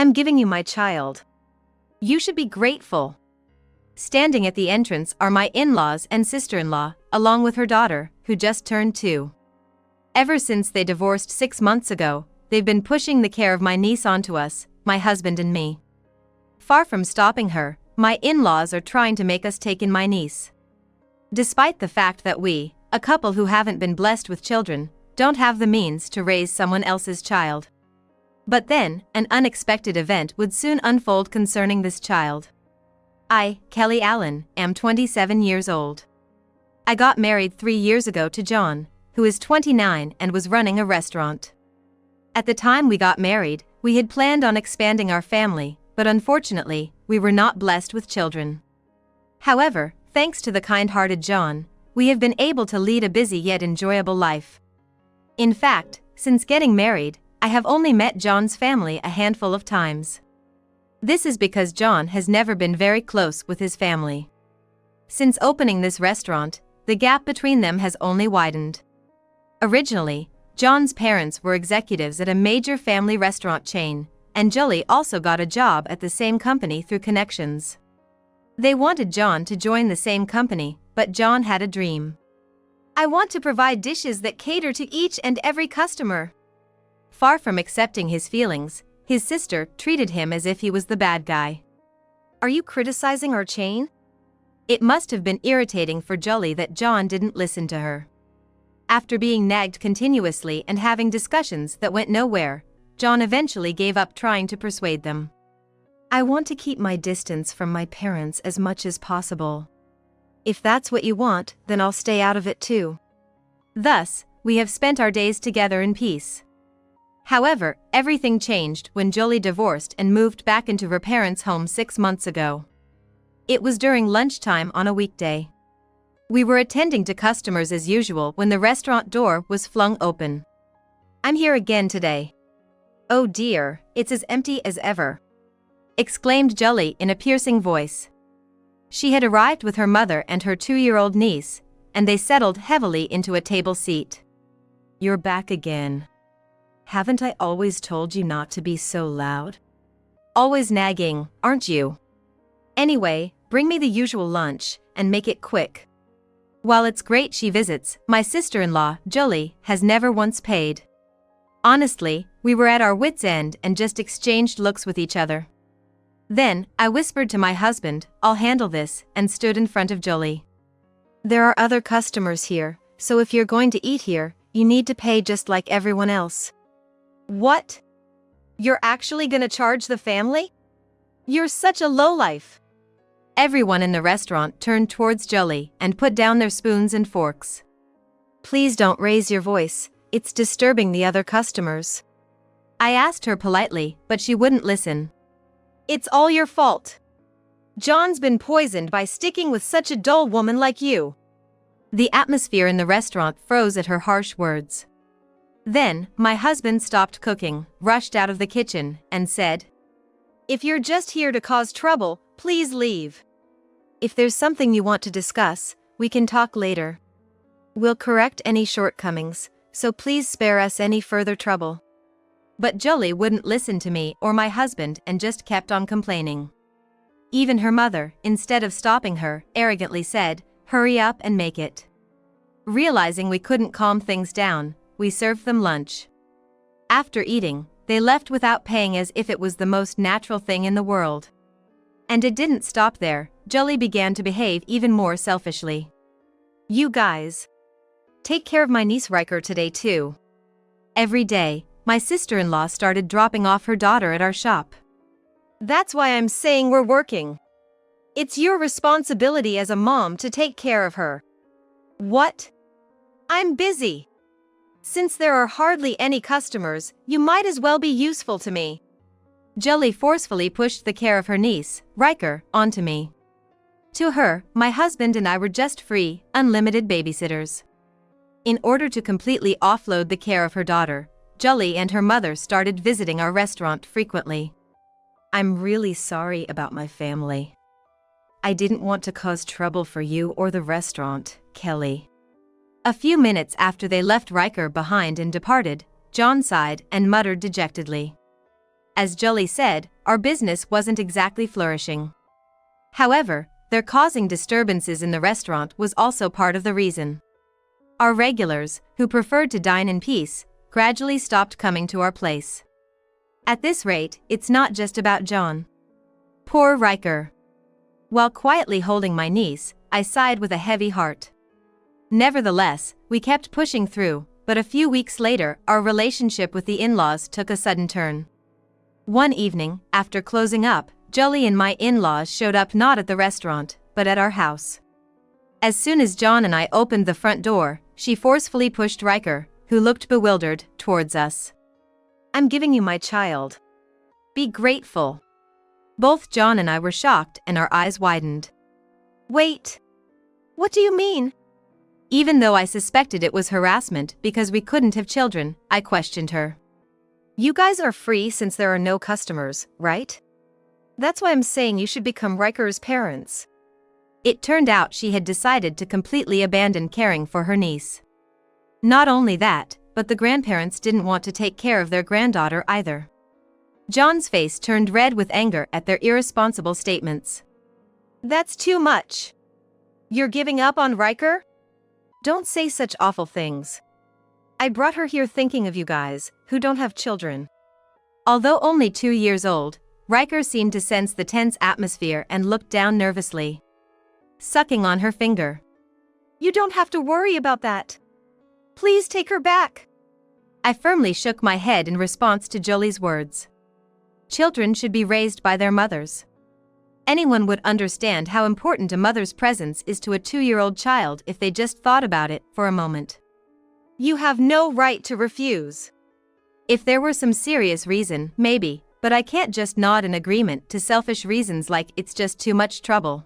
I'm giving you my child. You should be grateful. Standing at the entrance are my in-laws and sister-in-law, along with her daughter, who just turned 2. Ever since they divorced 6 months ago, they've been pushing the care of my niece onto us, my husband and me. Far from stopping her, my in-laws are trying to make us take in my niece. Despite the fact that we, a couple who haven't been blessed with children, don't have the means to raise someone else's child. But then, an unexpected event would soon unfold concerning this child. I, Kelly Allen, am 27 years old. I got married 3 years ago to John, who is 29 and was running a restaurant. At the time we got married, we had planned on expanding our family, but unfortunately, we were not blessed with children. However, thanks to the kind-hearted John, we have been able to lead a busy yet enjoyable life. In fact, since getting married, I have only met John's family a handful of times. This is because John has never been very close with his family. Since opening this restaurant, the gap between them has only widened. Originally, John's parents were executives at a major family restaurant chain, and Julie also got a job at the same company through connections. They wanted John to join the same company, but John had a dream. I want to provide dishes that cater to each and every customer. Far from accepting his feelings, his sister treated him as if he was the bad guy. Are you criticizing our chain? It must have been irritating for Julie that John didn't listen to her. After being nagged continuously and having discussions that went nowhere, John eventually gave up trying to persuade them. I want to keep my distance from my parents as much as possible. If that's what you want, then I'll stay out of it too. Thus, we have spent our days together in peace. However, everything changed when Julie divorced and moved back into her parents' home 6 months ago. It was during lunchtime on a weekday. We were attending to customers as usual when the restaurant door was flung open. I'm here again today. Oh dear, it's as empty as ever, exclaimed Julie in a piercing voice. She had arrived with her mother and her 2-year-old niece, and they settled heavily into a table seat. You're back again. Haven't I always told you not to be so loud? Always nagging, aren't you? Anyway, bring me the usual lunch, and make it quick. While it's great she visits, my sister-in-law, Julie, has never once paid. Honestly, we were at our wits' end and just exchanged looks with each other. Then, I whispered to my husband, I'll handle this, and stood in front of Julie. There are other customers here, so if you're going to eat here, you need to pay just like everyone else. What? You're actually gonna charge the family? You're such a lowlife. Everyone in the restaurant turned towards Julie and put down their spoons and forks. Please don't raise your voice, it's disturbing the other customers. I asked her politely, but she wouldn't listen. It's all your fault. John's been poisoned by sticking with such a dull woman like you. The atmosphere in the restaurant froze at her harsh words. Then, my husband stopped cooking, rushed out of the kitchen, and said, If you're just here to cause trouble, please leave. If there's something you want to discuss, we can talk later. We'll correct any shortcomings, so please spare us any further trouble. But Julie wouldn't listen to me or my husband and just kept on complaining. Even her mother, instead of stopping her, arrogantly said, Hurry up and make it. Realizing we couldn't calm things down, we served them lunch. After eating, they left without paying as if it was the most natural thing in the world. And it didn't stop there, Julie began to behave even more selfishly. You guys. Take care of my niece Riker today too. Every day, my sister-in-law started dropping off her daughter at our shop. That's why I'm saying we're working. It's your responsibility as a mom to take care of her. What? I'm busy. Since there are hardly any customers, you might as well be useful to me. Julie forcefully pushed the care of her niece, Riker, onto me. To her, my husband and I were just free, unlimited babysitters. In order to completely offload the care of her daughter, Julie and her mother started visiting our restaurant frequently. I'm really sorry about my family. I didn't want to cause trouble for you or the restaurant, Kelly. A few minutes after they left Riker behind and departed, John sighed and muttered dejectedly. As Jolie said, our business wasn't exactly flourishing. However, their causing disturbances in the restaurant was also part of the reason. Our regulars, who preferred to dine in peace, gradually stopped coming to our place. At this rate, it's not just about John. Poor Riker. While quietly holding my niece, I sighed with a heavy heart. Nevertheless, we kept pushing through, but a few weeks later, our relationship with the in-laws took a sudden turn. One evening, after closing up, Jolie and my in-laws showed up not at the restaurant, but at our house. As soon as John and I opened the front door, she forcefully pushed Riker, who looked bewildered, towards us. "I'm giving you my child. Be grateful." Both John and I were shocked and our eyes widened. "Wait. What do you mean?" Even though I suspected it was harassment because we couldn't have children, I questioned her. "You guys are free since there are no customers, right? That's why I'm saying you should become Riker's parents." It turned out she had decided to completely abandon caring for her niece. Not only that, but the grandparents didn't want to take care of their granddaughter either. John's face turned red with anger at their irresponsible statements. "That's too much. You're giving up on Riker? Don't say such awful things. I brought her here thinking of you guys, who don't have children." Although only 2 years old, Riker seemed to sense the tense atmosphere and looked down nervously, sucking on her finger. "You don't have to worry about that. Please take her back." I firmly shook my head in response to Jolie's words. Children should be raised by their mothers. Anyone would understand how important a mother's presence is to a 2-year-old child if they just thought about it for a moment. "You have no right to refuse." If there were some serious reason, maybe, but I can't just nod in agreement to selfish reasons like it's just too much trouble.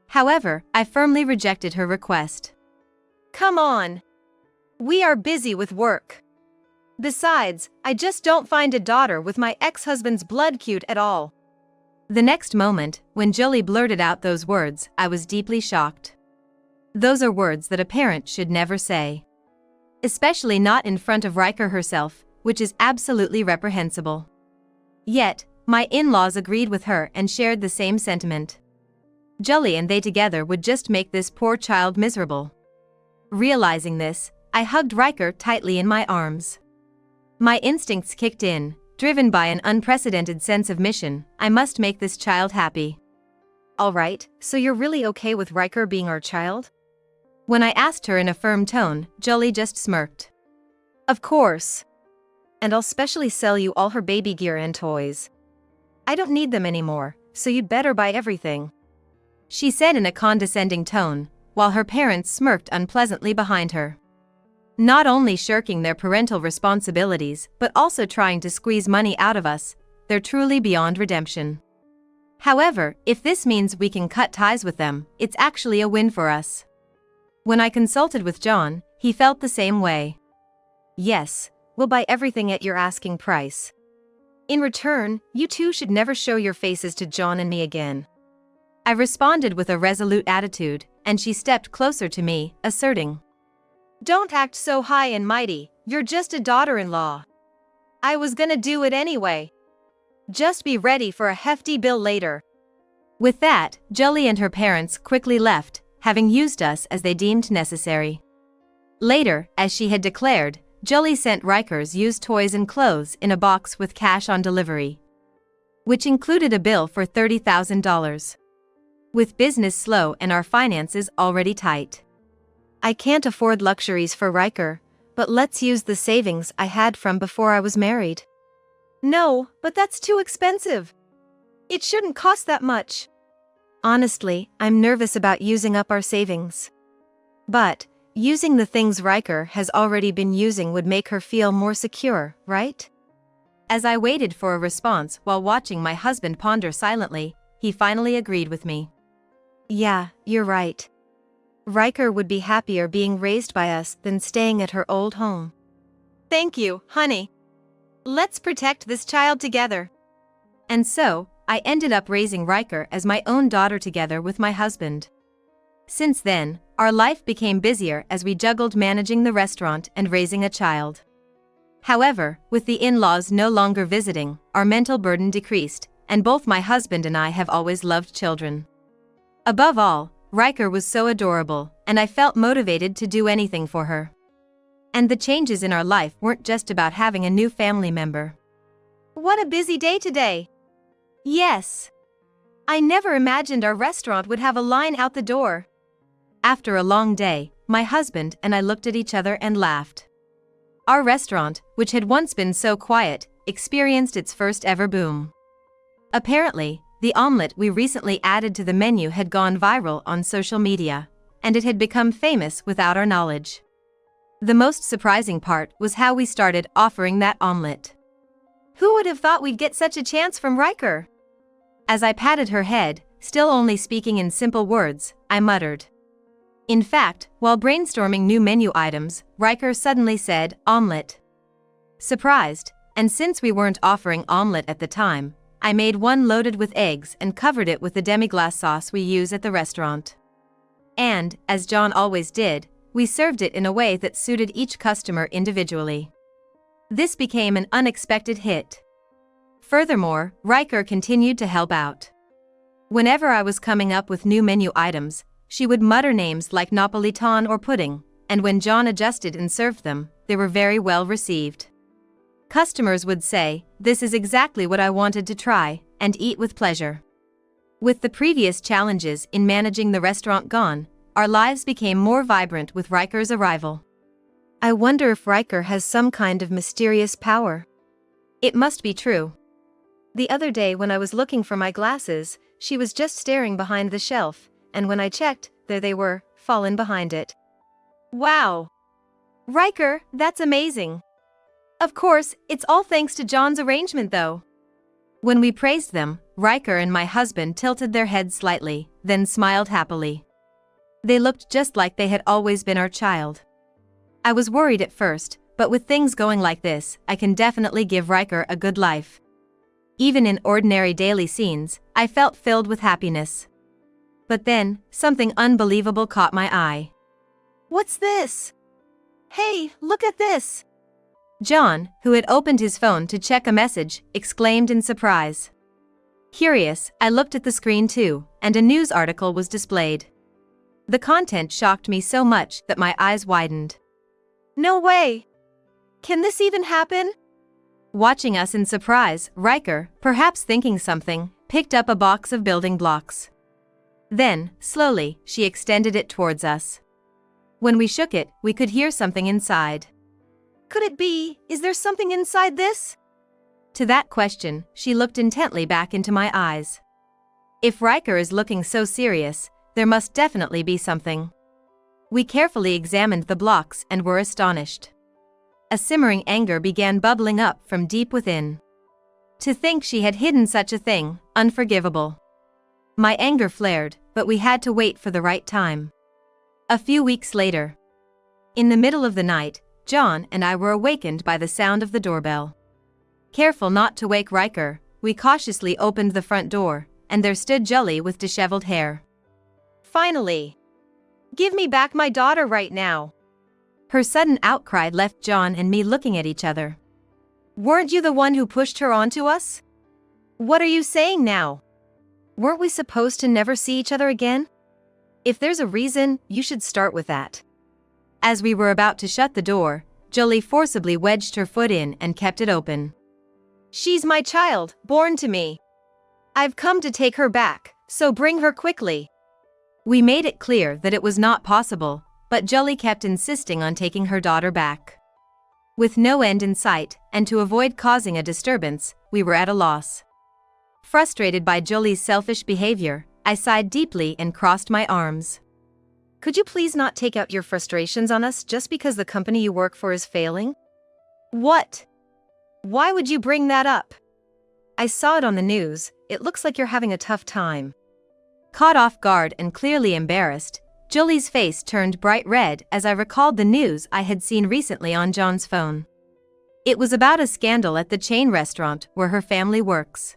However, I firmly rejected her request. "Come on. We are busy with work. Besides, I just don't find a daughter with my ex-husband's blood cute at all." The next moment, when Jolie blurted out those words, I was deeply shocked. Those are words that a parent should never say. Especially not in front of Riker herself, which is absolutely reprehensible. Yet, my in-laws agreed with her and shared the same sentiment. Jolie and they together would just make this poor child miserable. Realizing this, I hugged Riker tightly in my arms. My instincts kicked in, driven by an unprecedented sense of mission. I must make this child happy. "All right, so you're really okay with Riker being our child?" When I asked her in a firm tone, Jolie just smirked. "Of course. And I'll specially sell you all her baby gear and toys. I don't need them anymore, so you'd better buy everything," she said in a condescending tone, while her parents smirked unpleasantly behind her. Not only shirking their parental responsibilities but also trying to squeeze money out of us, they're truly beyond redemption. However, if this means we can cut ties with them, it's actually a win for us. When I consulted with John, he felt the same way. "Yes, we'll buy everything at your asking price. In return, you two should never show your faces to John and me again." I responded with a resolute attitude, and she stepped closer to me, asserting, "Don't act so high and mighty, you're just a daughter-in-law. I was gonna do it anyway. Just be ready for a hefty bill later." With that, Jolie and her parents quickly left, having used us as they deemed necessary. Later, as she had declared, Jolie sent Riker's used toys and clothes in a box with cash on delivery, which included a bill for $30,000. With business slow and our finances already tight, I can't afford luxuries for Riker, but let's use the savings I had from before I was married. "No, but that's too expensive. It shouldn't cost that much." Honestly, I'm nervous about using up our savings. But, using the things Riker has already been using would make her feel more secure, right? As I waited for a response while watching my husband ponder silently, he finally agreed with me. "Yeah, you're right. Riker would be happier being raised by us than staying at her old home." "Thank you, honey. Let's protect this child together." And so, I ended up raising Riker as my own daughter together with my husband. Since then, our life became busier as we juggled managing the restaurant and raising a child. However, with the in-laws no longer visiting, our mental burden decreased, and both my husband and I have always loved children. Above all, Riker was so adorable, and I felt motivated to do anything for her. And the changes in our life weren't just about having a new family member. What a busy day today! Yes! I never imagined our restaurant would have a line out the door. After a long day, my husband and I looked at each other and laughed. Our restaurant, which had once been so quiet, experienced its first ever boom. Apparently, the omelette we recently added to the menu had gone viral on social media, and it had become famous without our knowledge. The most surprising part was how we started offering that omelette. Who would have thought we'd get such a chance from Riker? As I patted her head, still only speaking in simple words, I muttered. In fact, while brainstorming new menu items, Riker suddenly said, "Omelette." Surprised, and since we weren't offering omelette at the time, I made one loaded with eggs and covered it with the demi-glace sauce we use at the restaurant. And, as John always did, we served it in a way that suited each customer individually. This became an unexpected hit. Furthermore, Riker continued to help out. Whenever I was coming up with new menu items, she would mutter names like Napolitan or pudding, and when John adjusted and served them, they were very well received. Customers would say, "This is exactly what I wanted to try," and eat with pleasure. With the previous challenges in managing the restaurant gone, our lives became more vibrant with Riker's arrival. I wonder if Riker has some kind of mysterious power. It must be true. The other day when I was looking for my glasses, she was just staring behind the shelf, and when I checked, there they were, fallen behind it. Wow! Riker, that's amazing! Of course, it's all thanks to John's arrangement though. When we praised them, Riker and my husband tilted their heads slightly, then smiled happily. They looked just like they had always been our child. I was worried at first, but with things going like this, I can definitely give Riker a good life. Even in ordinary daily scenes, I felt filled with happiness. But then, something unbelievable caught my eye. What's this? Hey, look at this! John, who had opened his phone to check a message, exclaimed in surprise. Curious, I looked at the screen too, and a news article was displayed. The content shocked me so much that my eyes widened. No way! Can this even happen? Watching us in surprise, Riker, perhaps thinking something, picked up a box of building blocks. Then, slowly, she extended it towards us. When we shook it, we could hear something inside. Could it be? Is there something inside this? To that question, she looked intently back into my eyes. If Riker is looking so serious, there must definitely be something. We carefully examined the blocks and were astonished. A simmering anger began bubbling up from deep within. To think she had hidden such a thing, unforgivable. My anger flared, but we had to wait for the right time. A few weeks later. In the middle of the night, John and I were awakened by the sound of the doorbell. Careful not to wake Riker, we cautiously opened the front door, and there stood Julie with disheveled hair. Finally! Give me back my daughter right now! Her sudden outcry left John and me looking at each other. Weren't you the one who pushed her onto us? What are you saying now? Weren't we supposed to never see each other again? If there's a reason, you should start with that. As we were about to shut the door, Julie forcibly wedged her foot in and kept it open. She's my child, born to me. I've come to take her back, so bring her quickly. We made it clear that it was not possible, but Julie kept insisting on taking her daughter back. With no end in sight, and to avoid causing a disturbance, we were at a loss. Frustrated by Julie's selfish behavior, I sighed deeply and crossed my arms. Could you please not take out your frustrations on us just because the company you work for is failing? What? Why would you bring that up? I saw it on the news, it looks like you're having a tough time. Caught off guard and clearly embarrassed, Julie's face turned bright red as I recalled the news I had seen recently on John's phone. It was about a scandal at the chain restaurant where her family works.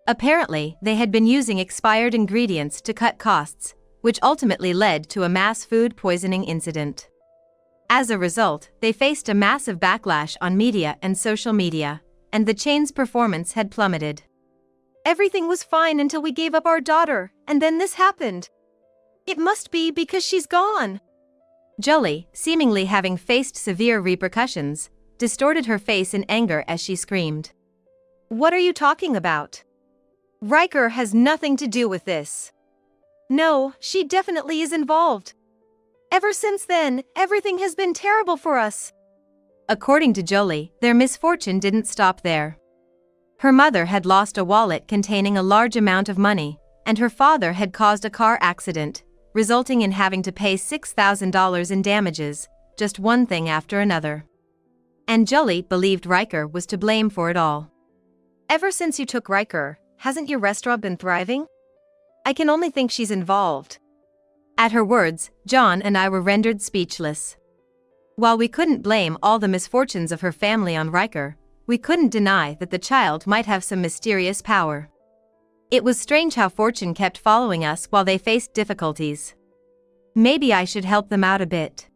Apparently, they had been using expired ingredients to cut costs, which ultimately led to a mass food poisoning incident. As a result, they faced a massive backlash on media and social media, and the chain's performance had plummeted. Everything was fine until we gave up our daughter, and then this happened. It must be because she's gone. Jolie, seemingly having faced severe repercussions, distorted her face in anger as she screamed. What are you talking about? Riker has nothing to do with this. No, she definitely is involved. Ever since then, everything has been terrible for us. According to Jolie, their misfortune didn't stop there. Her mother had lost a wallet containing a large amount of money, and her father had caused a car accident, resulting in having to pay $6,000 in damages, just one thing after another. And Jolie believed Riker was to blame for it all. Ever since you took Riker, hasn't your restaurant been thriving? I can only think she's involved. At her words, John and I were rendered speechless. While we couldn't blame all the misfortunes of her family on Riker, we couldn't deny that the child might have some mysterious power. It was strange how fortune kept following us while they faced difficulties. Maybe I should help them out a bit.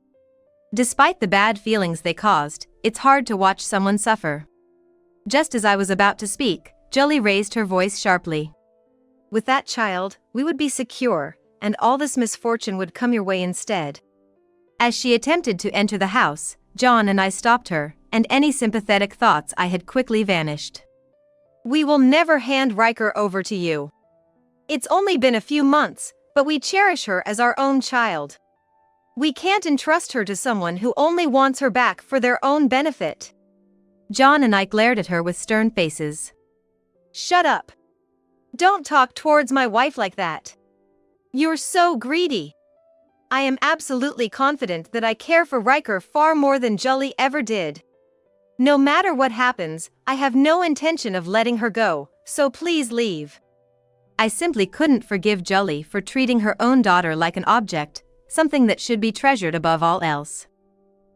Despite the bad feelings they caused, it's hard to watch someone suffer. Just as I was about to speak, Jolie raised her voice sharply. With that child, we would be secure, and all this misfortune would come your way instead. As she attempted to enter the house, John and I stopped her, and any sympathetic thoughts I had quickly vanished. We will never hand Riker over to you. It's only been a few months, but we cherish her as our own child. We can't entrust her to someone who only wants her back for their own benefit. John and I glared at her with stern faces. Shut up. Don't talk towards my wife like that. You're so greedy. I am absolutely confident that I care for Riker far more than Jolie ever did. No matter what happens, I have no intention of letting her go, so please leave. I simply couldn't forgive Jolie for treating her own daughter like an object, something that should be treasured above all else.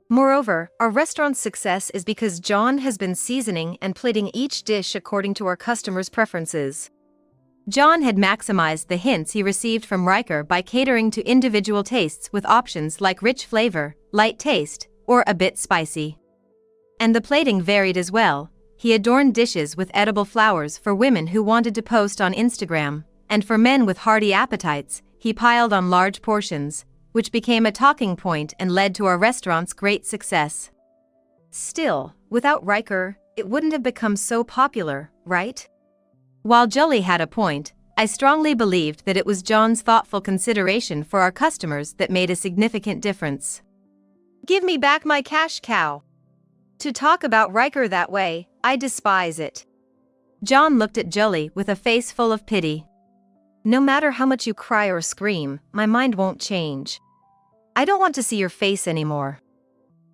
Moreover, our restaurant's success is because John has been seasoning and plating each dish according to our customers' preferences. John had maximized the hints he received from Riker by catering to individual tastes with options like rich flavor, light taste, or a bit spicy. And the plating varied as well. He adorned dishes with edible flowers for women who wanted to post on Instagram, and for men with hearty appetites, he piled on large portions, which became a talking point and led to our restaurant's great success. Still, without Riker, it wouldn't have become so popular, right? While Jolie had a point, I strongly believed that it was John's thoughtful consideration for our customers that made a significant difference. Give me back my cash cow. To talk about Riker that way, I despise it. John looked at Jolie with a face full of pity. No matter how much you cry or scream, my mind won't change. I don't want to see your face anymore.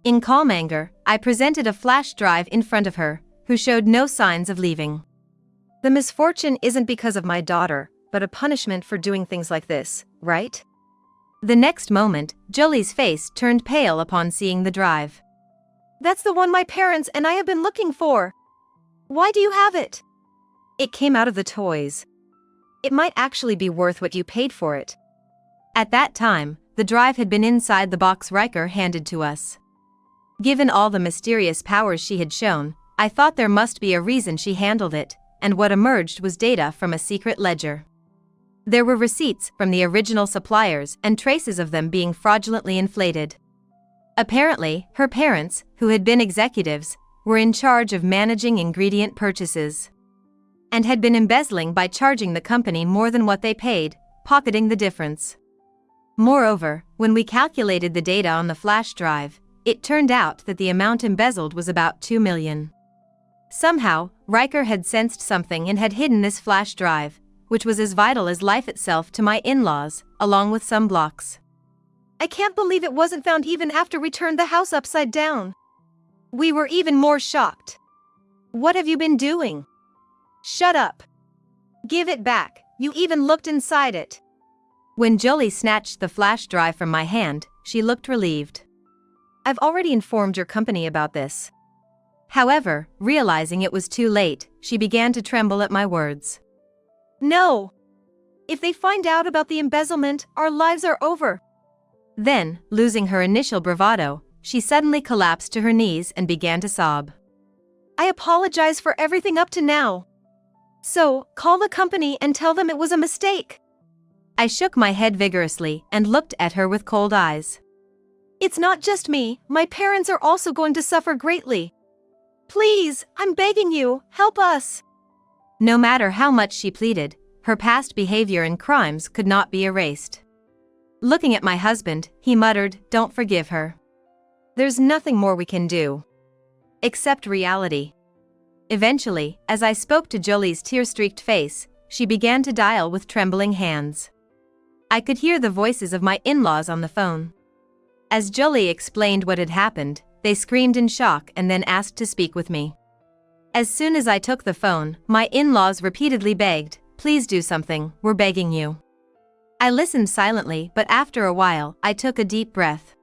In calm anger, I presented a flash drive in front of her, who showed no signs of leaving. The misfortune isn't because of my daughter, but a punishment for doing things like this, right? The next moment, Jolie's face turned pale upon seeing the drive. That's the one my parents and I have been looking for. Why do you have it? It came out of the toys. It might actually be worth what you paid for it. At that time, the drive had been inside the box Riker handed to us. Given all the mysterious powers she had shown, I thought there must be a reason she handled it, and what emerged was data from a secret ledger. There were receipts from the original suppliers and traces of them being fraudulently inflated. Apparently, her parents, who had been executives, were in charge of managing ingredient purchases, and had been embezzling by charging the company more than what they paid, pocketing the difference. Moreover, when we calculated the data on the flash drive, it turned out that the amount embezzled was about $2 million. Somehow, Riker had sensed something and had hidden this flash drive, which was as vital as life itself to my in-laws, along with some blocks. I can't believe it wasn't found even after we turned the house upside down. We were even more shocked. What have you been doing? Shut up. Give it back, you even looked inside it. When Jolie snatched the flash drive from my hand, she looked relieved. I've already informed your company about this. However, realizing it was too late, she began to tremble at my words. No. If they find out about the embezzlement, our lives are over. Then, losing her initial bravado, she suddenly collapsed to her knees and began to sob. I apologize for everything up to now. So, call the company and tell them it was a mistake. I shook my head vigorously and looked at her with cold eyes. It's not just me, my parents are also going to suffer greatly. Please, I'm begging you, help us. No matter how much she pleaded, her past behavior and crimes could not be erased. Looking at my husband, he muttered, "Don't forgive her. There's nothing more we can do. Accept reality." Eventually, as I spoke to Jolie's tear-streaked face, she began to dial with trembling hands. I could hear the voices of my in-laws on the phone. As Jolie explained what had happened, they screamed in shock and then asked to speak with me. As soon as I took the phone, my in-laws repeatedly begged, "Please do something, we're begging you." I listened silently, but after a while, I took a deep breath.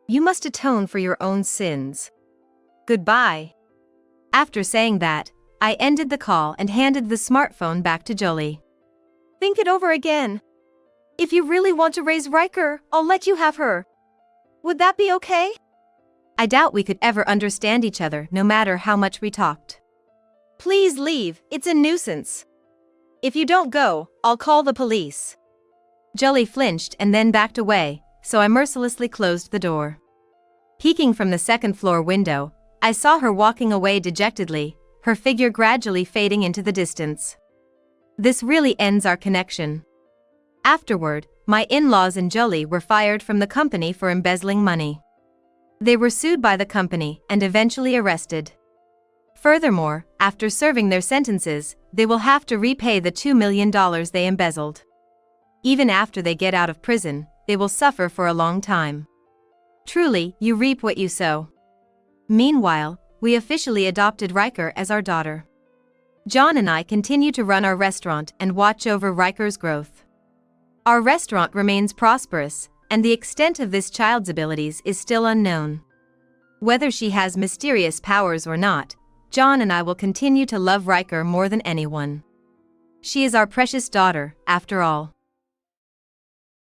You must atone for your own sins. Goodbye. After saying that, I ended the call and handed the smartphone back to Jolie. Think it over again. If you really want to raise Riker, I'll let you have her. Would that be okay? I doubt we could ever understand each other no matter how much we talked. Please leave, it's a nuisance. If you don't go, I'll call the police. Jolie flinched and then backed away, so I mercilessly closed the door. Peeking from the second-floor window, I saw her walking away dejectedly, her figure gradually fading into the distance. This really ends our connection. Afterward, my in-laws and Jolie were fired from the company for embezzling money. They were sued by the company and eventually arrested. Furthermore, after serving their sentences, they will have to repay the $2 million they embezzled. Even after they get out of prison, they will suffer for a long time. Truly, you reap what you sow. Meanwhile, we officially adopted Riker as our daughter. John and I continue to run our restaurant and watch over Riker's growth. Our restaurant remains prosperous, and the extent of this child's abilities is still unknown. Whether she has mysterious powers or not, John and I will continue to love Riker more than anyone. She is our precious daughter, after all.